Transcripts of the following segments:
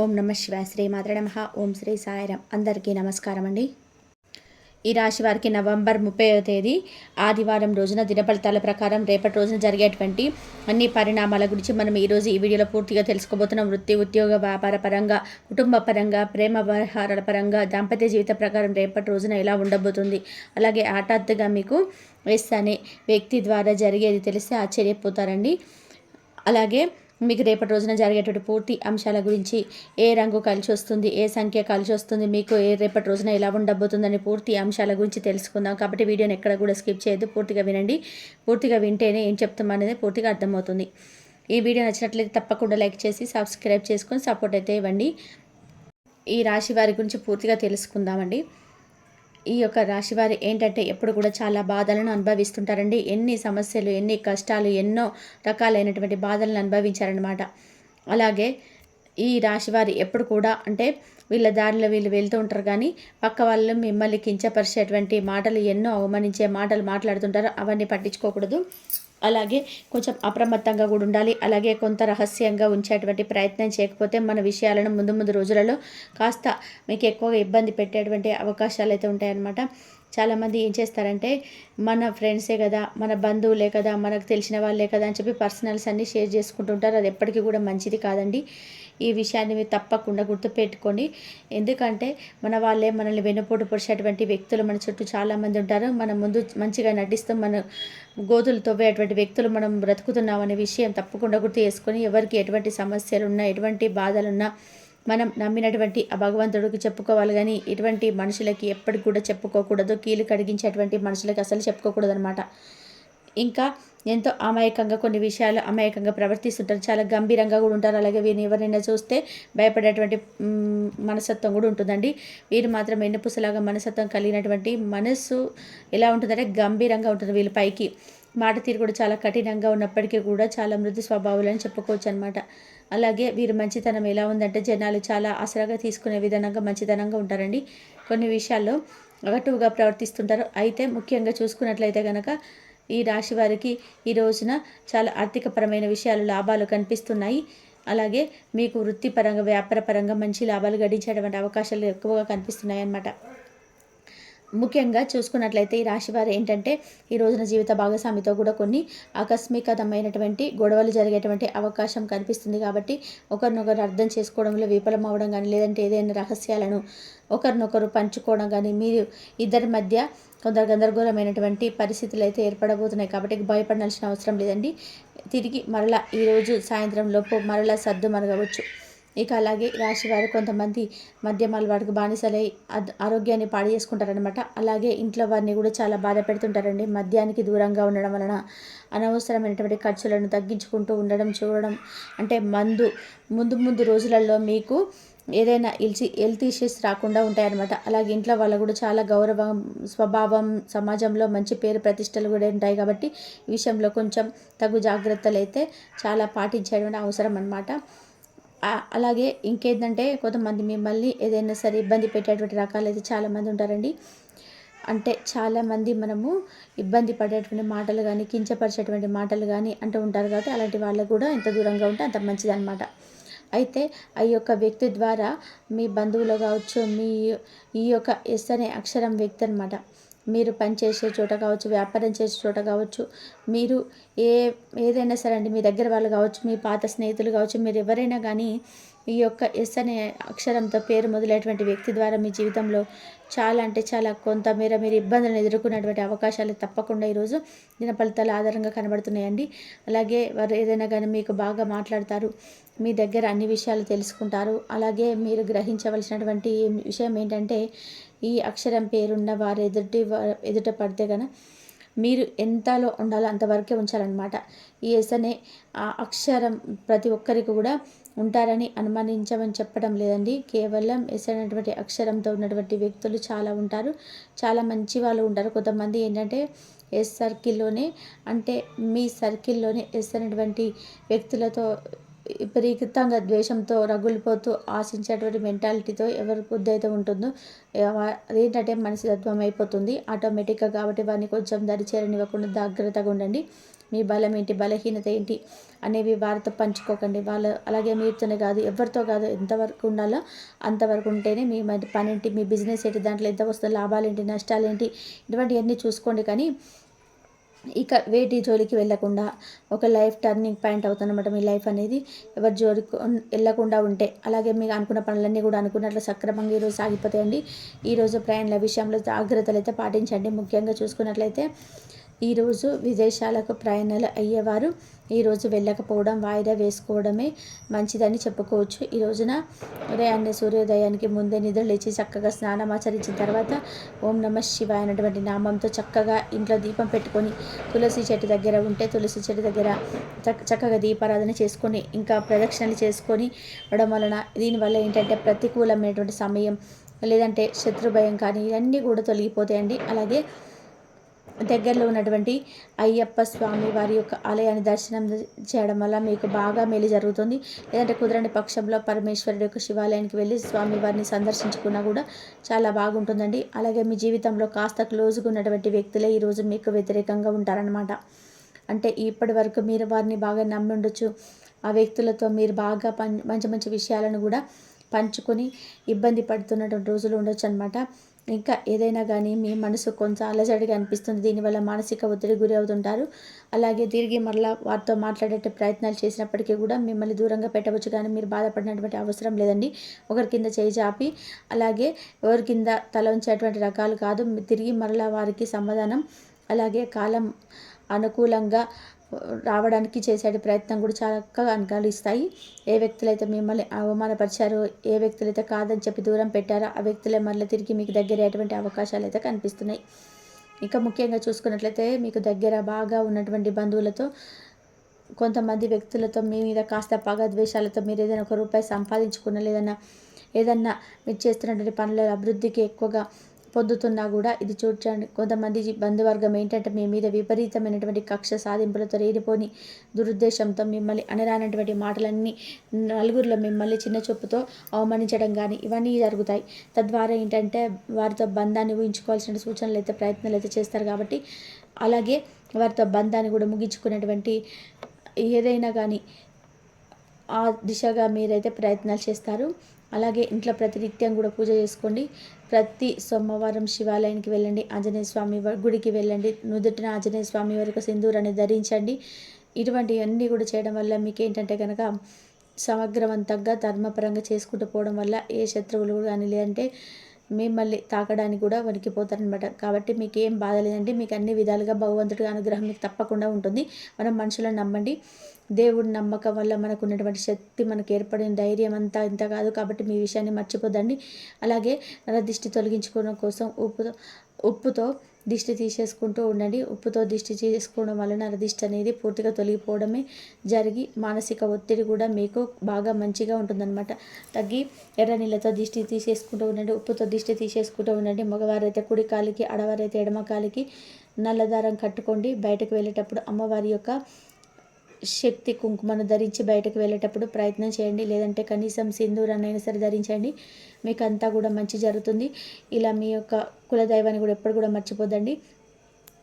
ఓం నమ శివాయ. శ్రీ మాత్రే నమః. ఓం శ్రీ సాయిరాం. అందరికీ నమస్కారం అండి. ఈ రాశి వారికి నవంబర్ 30వ తేదీ ఆదివారం రోజున దినఫలితాల ప్రకారం రేపటి రోజున జరిగేటువంటి అన్ని పరిణామాల గురించి మనం ఈరోజు ఈ వీడియోలో పూర్తిగా తెలుసుకోబోతున్నాం. వృత్తి, ఉద్యోగ, వ్యాపార పరంగా, కుటుంబ పరంగా, ప్రేమ వ్యవహారాల పరంగా, దాంపత్య జీవిత ప్రకారం రేపటి రోజున ఎలా ఉండబోతుంది. అలాగే హఠాత్తుగా మీకు ఎస్ అనే వ్యక్తి ద్వారా జరిగేది తెలిస్తే ఆశ్చర్యపోతారండి. అలాగే మీకు రేపటి రోజున జరిగేటువంటి పూర్తి అంశాల గురించి, ఏ రంగు కలిసి వస్తుంది, ఏ సంఖ్య కలిసి వస్తుంది, మీకు రేపటి రోజున ఎలా ఉండబోతుందని పూర్తి అంశాల గురించి తెలుసుకుందాం. కాబట్టి వీడియోని ఎక్కడ కూడా స్కిప్ చేయొద్దు, పూర్తిగా వినండి. పూర్తిగా వింటేనే ఏం చెప్తాం అనేది పూర్తిగా అర్థమవుతుంది. ఈ వీడియో నచ్చినట్లయితే తప్పకుండా లైక్ చేసి సబ్స్క్రైబ్ చేసుకొని సపోర్ట్ అయితే ఇవ్వండి. ఈ రాశి వారి గురించి పూర్తిగా తెలుసుకుందామండి. ఈ యొక్క రాశివారి ఏంటంటే ఎప్పుడు కూడా చాలా బాధలను అనుభవిస్తుంటారండి. ఎన్ని సమస్యలు, ఎన్ని కష్టాలు, ఎన్నో రకాలైనటువంటి బాధలను అనుభవించారనమాట. అలాగే ఈ రాశివారి ఎప్పుడు కూడా అంటే వీళ్ళ దారిలో వీళ్ళు వెళ్తూ ఉంటారు, కానీ పక్క వాళ్ళు మిమ్మల్ని కించపరిచేటువంటి మాటలు, ఎన్నో అవమానించే మాటలు మాట్లాడుతుంటారు. అవన్నీ పట్టించుకోకూడదు. అలాగే కొంచెం అప్రమత్తంగా కూడా ఉండాలి. అలాగే కొంత రహస్యంగా ఉంచేటువంటి ప్రయత్నం చేయకపోతే మన విషయాలను ముందు ముందు రోజులలో కాస్త మీకు ఎక్కువగా ఇబ్బంది పెట్టేటువంటి అవకాశాలు అయితే ఉంటాయన్నమాట. చాలామంది ఏం చేస్తారంటే మన ఫ్రెండ్సే కదా, మన బంధువులే కదా, మనకు తెలిసిన వాళ్ళే కదా అని చెప్పి పర్సనల్స్ అన్నీ షేర్ చేసుకుంటుంటారు. అది ఎప్పటికీ కూడా మంచిది కాదండి. ఈ విషయాన్ని మీరు తప్పకుండా గుర్తుపెట్టుకోండి. ఎందుకంటే మన వాళ్ళే మనల్ని వెన్నుపోటు పొడిచేటువంటి వ్యక్తులు మన చుట్టూ చాలామంది ఉంటారు. మన ముందు మంచిగా నటిస్తూ మన గోతులు తవ్వేటువంటి వ్యక్తులు మనం బ్రతుకుతున్నాం అనే విషయం తప్పకుండా గుర్తు చేసుకొని, ఎవరికి ఎటువంటి సమస్యలున్నా, ఎటువంటి బాధలున్నా మనం నమ్మినటువంటి ఆ భగవంతుడికి చెప్పుకోవాలి, కానీ ఇటువంటి మనుషులకి ఎప్పటికి కూడా చెప్పుకోకూడదు. కీలు కడిగించేటువంటి మనుషులకి అసలు చెప్పుకోకూడదు అనమాట. ఇంకా ఎంతో అమాయకంగా కొన్ని విషయాలు అమాయకంగా ప్రవర్తిస్తుంటారు. చాలా గంభీరంగా కూడా ఉంటారు. అలాగే వీరిని ఎవరైనా చూస్తే భయపడేటువంటి మనస్తత్వం కూడా ఉంటుందండి. వీరు మాత్రం ఎన్నుపుసలాగా మనస్తత్వం కలిగినటువంటి మనస్సు ఎలా ఉంటుందంటే గంభీరంగా ఉంటుంది. వీళ్ళ పైకి మాట తీరు కూడా చాలా కఠినంగా ఉన్నప్పటికీ కూడా చాలా మృదు స్వభావాలని చెప్పుకోవచ్చు అనమాట. అలాగే వీరి మంచితనం ఎలా ఉందంటే జనాలు చాలా ఆసరాగా తీసుకునే విధానంగా మంచితనంగా ఉంటారండి. కొన్ని విషయాల్లో అగటువుగా ప్రవర్తిస్తుంటారు. అయితే ముఖ్యంగా చూసుకున్నట్లయితే కనుక ఈ రాశి వారికి ఈ రోజున చాలా ఆర్థికపరమైన విషయాలు లాభాలు కనిపిస్తున్నాయి. అలాగే మీకు వృత్తిపరంగా, వ్యాపార పరంగా మంచి లాభాలు గడించేటువంటి అవకాశాలు ఎక్కువగా కనిపిస్తున్నాయి అన్నమాట. ముఖ్యంగా చూసుకున్నట్లయితే ఈ రాశివారు ఏంటంటే ఈ రోజున జీవిత భాగస్వామితో కూడా కొన్ని ఆకస్మికతమైనటువంటి గొడవలు జరిగేటువంటి అవకాశం కనిపిస్తుంది. కాబట్టి ఒకరినొకరు అర్థం చేసుకోవడంలో విఫలం అవ్వడం కానీ, లేదంటే ఏదైనా రహస్యాలను ఒకరినొకరు పంచుకోవడం కానీ, మీరు ఇద్దరి మధ్య కొంత గందరగోళమైనటువంటి పరిస్థితులు అయితే ఏర్పడబోతున్నాయి. కాబట్టి భయపడాల్సిన అవసరం లేదండి. తిరిగి మరలా ఈరోజు సాయంత్రం లోపు మరలా సర్దు మరగవచ్చు. ఇక అలాగే రాశివారు కొంతమంది మద్యం అలవాటుకు బానిసలై ఆరోగ్యాన్ని పాడు చేసుకుంటారనమాట. అలాగే ఇంట్లో వారిని కూడా చాలా బాధ పెడుతుంటారండి. మద్యానికి దూరంగా ఉండడం వలన అనవసరమైనటువంటి ఖర్చులను తగ్గించుకుంటూ ఉండడం చూడడం అంటే ముందు ముందు రోజులలో మీకు ఏదైనా హెల్త్ ఇష్యూస్ రాకుండా ఉంటాయన్నమాట. అలాగే ఇంట్లో వాళ్ళు కూడా చాలా గౌరవం, స్వభావం, సమాజంలో మంచి పేరు ప్రతిష్టలు కూడా ఉంటాయి. కాబట్టి ఈ విషయంలో కొంచెం తగు జాగ్రత్తలు అయితే చాలా పాటించడం అవసరం అన్నమాట. అలాగే ఇంకేంటంటే కొంతమంది మిమ్మల్ని ఏదైనా సరే ఇబ్బంది పెట్టేటువంటి రకాలు అయితే చాలామంది ఉంటారండి. అంటే చాలామంది మనము ఇబ్బంది పడేటువంటి మాటలు కానీ, కించపరిచేటువంటి మాటలు కానీ అంటూ ఉంటారు. కాబట్టి అలాంటి వాళ్ళకు కూడా ఎంత దూరంగా ఉంటే అంత మంచిదన్నమాట. అయితే ఆ యొక్క వ్యక్తి ద్వారా మీ బంధువులు కావచ్చు, ఈ యొక్క ఎస్ అనే అక్షరం వ్యక్తి అనమాట, మీరు పనిచేసే చోట కావచ్చు, వ్యాపారం చేసే చోట కావచ్చు, మీరు ఏదైనా సరే అండి, మీ దగ్గర వాళ్ళు కావచ్చు, మీ పాత స్నేహితులు కావచ్చు, మీరు ఎవరైనా కానీ ఈ యొక్క ఎస్ అనే అక్షరంతో పేరు మొదలైనటువంటి వ్యక్తి ద్వారా మీ జీవితంలో చాలా అంటే చాలా కొంతమేర మీరు ఇబ్బందులను ఎదుర్కొనేటువంటి అవకాశాలు తప్పకుండా ఈరోజు దిన ఫలితాల ఆధారంగా కనబడుతున్నాయండి. అలాగే వారు ఏదైనా కానీ మీకు బాగా మాట్లాడతారు, మీ దగ్గర అన్ని విషయాలు తెలుసుకుంటారు. అలాగే మీరు గ్రహించవలసినటువంటి విషయం ఏంటంటే ఈ అక్షరం పేరున్న వారు ఎదుట పడితే కనుక మీరు ఎంతలో ఉండాలో అంతవరకే ఉంచాలన్నమాట. ఈ ఎస్ అనే అక్షరం ప్రతి ఒక్కరికి కూడా ఉంటారని అనుమానించమని చెప్పడం లేదండి. కేవలం ఎస్ అనేటువంటి అక్షరంతో ఉన్నటువంటి వ్యక్తులు చాలా ఉంటారు. చాలా మంచి వాళ్ళు ఉంటారు. కొంతమంది ఏంటంటే ఎస్ సర్కిల్లోనే అంటే మీ సర్కిల్లోనే ఎస్ అనేటువంటి వ్యక్తులతో విపరీతంగా ద్వేషంతో రగులిపోతూ ఆశించేటువంటి మెంటాలిటీతో ఎవరి బుద్ధి అయితే ఉంటుందో అదేంటంటే మనస్తత్వం అయిపోతుంది ఆటోమేటిక్గా. కాబట్టి వారిని కొంచెం దరిచేరనివ్వకుండా జాగ్రత్తగా ఉండండి. మీ బలం ఏంటి, బలహీనత ఏంటి అనేవి వారితో పంచుకోకండి. అలాగే మీతోనే కాదు, ఎవరితో కాదు, ఎంతవరకు ఉండాలో అంతవరకు ఉంటేనే మీ పని ఏంటి, మీ బిజినెస్ ఏంటి, దాంట్లో ఎంత వస్తుంది, లాభాలు ఏంటి, నష్టాలు ఏంటి, ఇటువంటివన్నీ చూసుకోండి. కానీ ఇక వేటి జోలికి వెళ్ళకుండా ఒక లైఫ్ టర్నింగ్ పాయింట్ అవుతుందన్నమాట మీ లైఫ్ అనేది. ఎవరి జోలికి వెళ్ళకుండా ఉంటే అలాగే మీకు అనుకున్న పనులన్నీ కూడా అనుకున్నట్లు సక్రమంగా ఈరోజు సాగిపోతాయండి. ఈరోజు ప్రయాణాల విషయంలో జాగ్రత్తలు అయితే పాటించండి. ముఖ్యంగా చూసుకున్నట్లయితే ఈరోజు విదేశాలకు ప్రయాణాలు అయ్యేవారు ఈరోజు వెళ్ళకపోవడం, వాయిదా వేసుకోవడమే మంచిదని చెప్పుకోవచ్చు. ఈ రోజున ఉదయాన్నే సూర్యోదయానికి ముందే నిద్రలేచి చక్కగా స్నానం ఆచరించిన తర్వాత ఓం నమ శివాయ అనేటువంటి నామంతో చక్కగా ఇంట్లో దీపం పెట్టుకొని తులసి చెట్టు దగ్గర ఉంటే తులసి చెట్టు దగ్గర చక్కగా దీపారాధన చేసుకొని ఇంకా ప్రదక్షిణలు చేసుకొని ఉండడం వలన దీనివల్ల ఏంటంటే ప్రతికూలమైనటువంటి సమయం లేదంటే శత్రు భయం కానీ ఇవన్నీ కూడా తొలగిపోతాయండి. అలాగే దగ్గరలో ఉన్నటువంటి అయ్యప్ప స్వామి వారి యొక్క ఆలయాన్ని దర్శనం చేయడం వల్ల మీకు బాగా మేలు జరుగుతుంది. లేదంటే కుదరని పక్షంలో పరమేశ్వరుడి యొక్క శివాలయానికి వెళ్ళి స్వామి వారిని సందర్శించుకున్నా కూడా చాలా బాగుంటుందండి. అలాగే మీ జీవితంలో కాస్త క్లోజ్గా ఉన్నటువంటి వ్యక్తులే ఈరోజు మీకు వ్యతిరేకంగా ఉంటారనమాట. అంటే ఇప్పటి వరకు మీరు వారిని బాగా నమ్మి ఉండొచ్చు. ఆ వ్యక్తులతో మీరు బాగా మంచి మంచి విషయాలను కూడా పంచుకొని ఇబ్బంది పడుతున్నటువంటి రోజులు ఉండొచ్చు అనమాట. ఇంకా ఏదైనా కానీ మీ మనసు కొంచెం అలజడిగా అనిపిస్తుంది. దీనివల్ల మానసిక ఒత్తిడి గురి అవుతుంటారు. అలాగే తిరిగి మరలా వారితో మాట్లాడే ప్రయత్నాలు చేసినప్పటికీ కూడా మిమ్మల్ని దూరంగా పెట్టవచ్చు, కానీ మీరు బాధపడినటువంటి అవసరం లేదండి. ఒకరి కింద చేయి చాపి అలాగే ఎవరి కింద తల ఉంచేటువంటి రకాలు కాదు. తిరిగి మరలా వారికి సమాధానం అలాగే కాలం అనుకూలంగా రావడానికి చేసే ప్రయత్నం కూడా చక్కగా అనుకూలిస్తాయి. ఏ వ్యక్తులైతే మిమ్మల్ని అవమానపరిచారో, ఏ వ్యక్తులైతే కాదని చెప్పి దూరం పెట్టారో ఆ వ్యక్తులే మళ్ళీ తిరిగి మీకు దగ్గర అయ్యేటువంటి అవకాశాలు అయితే కనిపిస్తున్నాయి. ఇంకా ముఖ్యంగా చూసుకున్నట్లయితే మీకు దగ్గర బాగా ఉన్నటువంటి బంధువులతో కొంతమంది వ్యక్తులతో మీ మీద కాస్త పగ ద్వేషాలతో మీరు ఏదైనా ₹1 సంపాదించుకున్న ఏదన్నా మీరు చేస్తున్నటువంటి పనుల అభివృద్ధికి ఎక్కువగా పొందుతున్నా కూడా ఇది చూడండి. కొంతమంది బంధువర్గం ఏంటంటే మీ మీద విపరీతమైనటువంటి కక్ష సాధింపులతో రేడిపోని దురుద్దేశంతో మిమ్మల్ని అనరానటువంటి మాటలన్నీ నలుగురిలో మిమ్మల్ని చిన్న చూపుతో అవమానించడం కానీ ఇవన్నీ జరుగుతాయి. తద్వారా ఏంటంటే వారితో బంధాన్ని ఊహించుకోవాల్సిన సూచనలు అయితే ప్రయత్నాలు అయితే చేస్తారు. కాబట్టి అలాగే వారితో బంధాన్ని కూడా ముగించుకునేటువంటి ఏదైనా కానీ ఆ దిశగా మీరైతే ప్రయత్నాలు చేస్తారు. అలాగే ఇంట్లో ప్రతినిత్యం కూడా పూజ చేసుకోండి. ప్రతి సోమవారం శివాలయానికి వెళ్ళండి, ఆంజనేయ స్వామి గుడికి వెళ్ళండి, నుదుటిన ఆంజనేయ స్వామి వరకు సింధూరాన్ని ధరించండి. ఇటువంటివన్నీ కూడా చేయడం వల్ల మీకు ఏంటంటే కనుక సమగ్రవంతంగా ధర్మపరంగా చేసుకుంటూ పోవడం వల్ల ఏ శత్రువులు కానీ లేదంటే మిమ్మల్ని తాకడానికి కూడా వణికిపోతారనమాట. కాబట్టి మీకు ఏం బాధ లేదండి. మీకు అన్ని విధాలుగా భగవంతుడి అనుగ్రహం మీకు తప్పకుండా ఉంటుంది. మనం మనుషులను నమ్మండి. దేవుడి నమ్మకం వల్ల మనకు ఉన్నటువంటి శక్తి, మనకు ఏర్పడిన ధైర్యం అంతా ఇంత కాదు. కాబట్టి మీ విషయాన్ని మర్చిపోదండి. అలాగే నరదిష్టి తొలగించుకోవడం కోసం ఉప్పుతో దిష్టి తీసేసుకుంటూ ఉండండి. ఉప్పుతో దిష్టి చేసుకోవడం వలన నరదిష్టి అనేది పూర్తిగా తొలగిపోవడమే జరిగి మానసిక ఒత్తిడి కూడా మీకు బాగా మంచిగా ఉంటుందన్నమాట. తగ్గి ఎర్ర నీళ్ళతో దిష్టి తీసేసుకుంటూ ఉండండి. ఉప్పుతో దిష్టి తీసేసుకుంటూ ఉండండి. మగవారైతే కుడి కాలికి, ఆడవారైతే ఎడమ కాలికి నల్లదారం కట్టుకోండి. బయటకు వెళ్ళేటప్పుడు అమ్మవారి యొక్క శక్తి కుంకుమను ధరించి బయటకు వెళ్ళేటప్పుడు ప్రయత్నం చేయండి. లేదంటే కనీసం సింధూరాన్నైనా సరే ధరించండి. మీకు అంతా కూడా మంచి జరుగుతుంది. ఇలా మీ యొక్క కులదైవాన్ని కూడా ఎప్పుడు కూడా మర్చిపోద్దండి.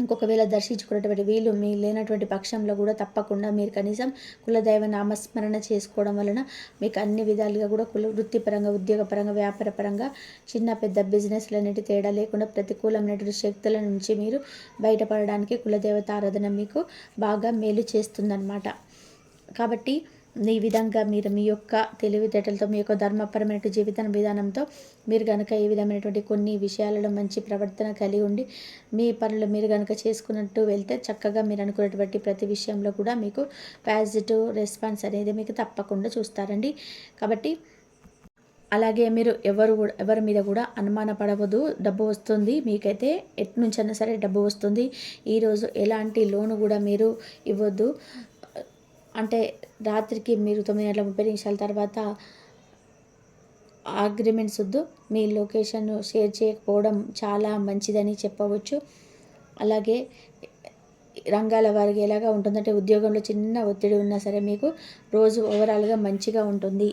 ఇంకొకవేళ దర్శించుకున్నటువంటి వీలు మీ లేనటువంటి పక్షంలో కూడా తప్పకుండా మీరు కనీసం కులదైవ నామస్మరణ చేసుకోవడం వలన మీకు అన్ని విధాలుగా కూడా వృత్తిపరంగా, ఉద్యోగపరంగా, వ్యాపారపరంగా చిన్న పెద్ద బిజినెస్లు అనేటి తేడా లేకుండా ప్రతికూలమైనటువంటి శక్తుల నుంచి మీరు బయటపడడానికి కులదేవత ఆరాధన మీకు బాగా మేలు చేస్తుందన్నమాట. కాబట్టి ఈ విధంగా మీరు మీ యొక్క తెలివితేటలతో, మీ యొక్క ధర్మపరమైన జీవిత విధానంతో మీరు కనుక ఈ విధమైనటువంటి కొన్ని విషయాలలో మంచి ప్రవర్తన కలిగి ఉండి మీ పనులు మీరు కనుక చేసుకున్నట్టు వెళ్తే చక్కగా మీరు అనుకున్నటువంటి ప్రతి విషయంలో కూడా మీకు పాజిటివ్ రెస్పాన్స్ అనేది మీకు తప్పకుండా చూస్తారండి. కాబట్టి అలాగే మీరు ఎవరి మీద కూడా అనుమాన పడవద్దు. డబ్బు వస్తుంది, మీకైతే ఎట్నుంచైనా సరే డబ్బు వస్తుంది. ఈరోజు ఎలాంటి లోను కూడా మీరు ఇవ్వద్దు. అంటే రాత్రికి మీరు 9:30 తర్వాత అగ్రిమెంట్స్ వద్దు. మీ లొకేషన్ షేర్ చేయకపోవడం చాలా మంచిదని చెప్పవచ్చు. అలాగే రంగాల వారికి ఎలాగా ఉంటుందంటే ఉద్యోగంలో చిన్న ఒత్తిడి ఉన్నా సరే మీకు రోజు ఓవరాల్గా మంచిగా ఉంటుంది.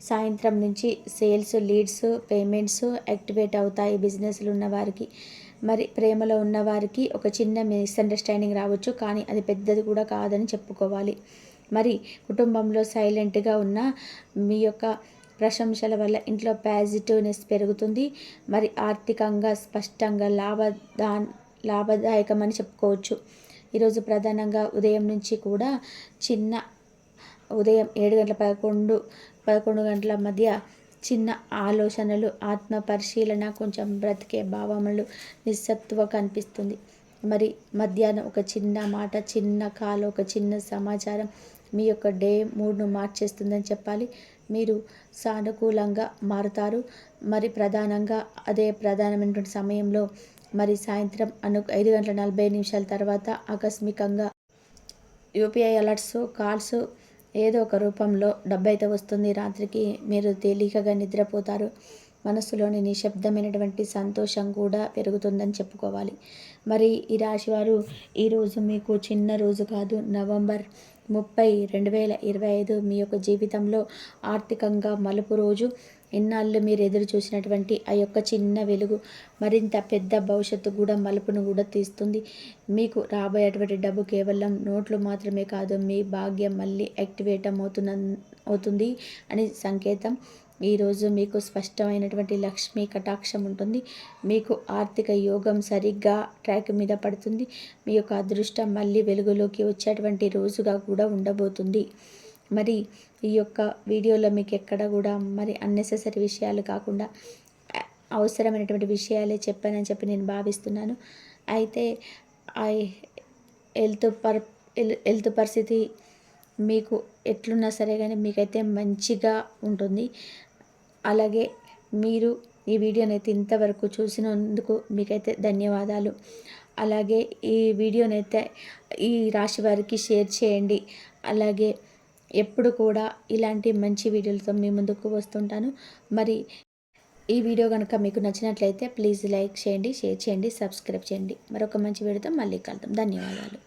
సాయంత్రం నుంచి సేల్స్, లీడ్స్, పేమెంట్స్ యాక్టివేట్ అవుతాయి బిజినెస్లు ఉన్న వారికి. మరి ప్రేమలో ఉన్నవారికి ఒక చిన్న మిస్అండర్స్టాండింగ్ రావచ్చు, కానీ అది పెద్దది కూడా కాదని చెప్పుకోవాలి. మరి కుటుంబంలో సైలెంట్గా ఉన్న మీ యొక్క ప్రశంసల వల్ల ఇంట్లో పాజిటివ్నెస్ పెరుగుతుంది. మరి ఆర్థికంగా స్పష్టంగా లాభదాయకమని చెప్పుకోవచ్చు. ఈరోజు ప్రధానంగా ఉదయం నుంచి కూడా ఉదయం 7 గంటల 11 గంటల మధ్య చిన్న ఆలోచనలు, ఆత్మ పరిశీలన, కొంచెం బ్రతికే భావములు, నిస్సత్తువ కనిపిస్తుంది. మరి మధ్యాహ్నం ఒక చిన్న మాట, చిన్న కాల్, ఒక చిన్న సమాచారం మీ యొక్క డే మూడ్ను మార్చేస్తుందని చెప్పాలి. మీరు సానుకూలంగా మారుతారు. మరి అదే ప్రధానమైనటువంటి సమయంలో మరి సాయంత్రం 5 గంటల 40 నిమిషాల తర్వాత ఆకస్మికంగా యూపీఐ అలర్ట్స్, కాల్స్ ఏదో ఒక రూపంలో డబ్బు అయితే వస్తుంది. రాత్రికి మీరు తేలికగా నిద్రపోతారు. మనస్సులోని నిశ్శబ్దమైనటువంటి సంతోషం కూడా పెరుగుతుందని చెప్పుకోవాలి. మరి ఈ రాశివారు ఈరోజు మీకు చిన్న రోజు కాదు. నవంబర్ 30, 2025 మీ యొక్క జీవితంలో ఆర్థికంగా మలుపు రోజు. ఇన్నాళ్ళు మీరు ఎదురు చూసినటువంటి ఆ యొక్క చిన్న వెలుగు మరింత పెద్ద భవిష్యత్తు కూడా మలుపును కూడా తీస్తుంది. మీకు రాబోయేటువంటి డబ్బు కేవలం నోట్లు మాత్రమే కాదు, మీ భాగ్యం మళ్ళీ యాక్టివేట్ అవుతుంది అని సంకేతం. ఈరోజు మీకు స్పష్టమైనటువంటి లక్ష్మీ కటాక్షం ఉంటుంది. మీకు ఆర్థిక యోగం సరిగ్గా ట్రాక్ మీద పడుతుంది. మీ యొక్క అదృష్టం మళ్ళీ వెలుగులోకి వచ్చేటువంటి రోజుగా కూడా ఉండబోతుంది. మరి ఈ యొక్క వీడియోలో మీకు ఎక్కడ కూడా మరి అన్నెసెసరీ విషయాలు కాకుండా అవసరమైనటువంటి విషయాలే చెప్పానని చెప్పి నేను భావిస్తున్నాను. అయితే ఆ హెల్త్ పరిస్థితి మీకు ఎట్లున్నా సరే కానీ మీకైతే మంచిగా ఉంటుంది. అలాగే మీరు ఈ వీడియోనైతే ఇంతవరకు చూసినందుకు మీకైతే ధన్యవాదాలు. అలాగే ఈ వీడియోనైతే ఈ రాశి వారికి షేర్ చేయండి. అలాగే ఎప్పుడు కూడా ఇలాంటి మంచి వీడియోలతో మీ ముందుకు వస్తుంటాను. మరి ఈ వీడియో కనుక మీకు నచ్చినట్లయితే ప్లీజ్ లైక్ చేయండి, షేర్ చేయండి, సబ్స్క్రైబ్ చేయండి. మరొక మంచి వీడియోతో మళ్ళీ కలుద్దాం. ధన్యవాదాలు.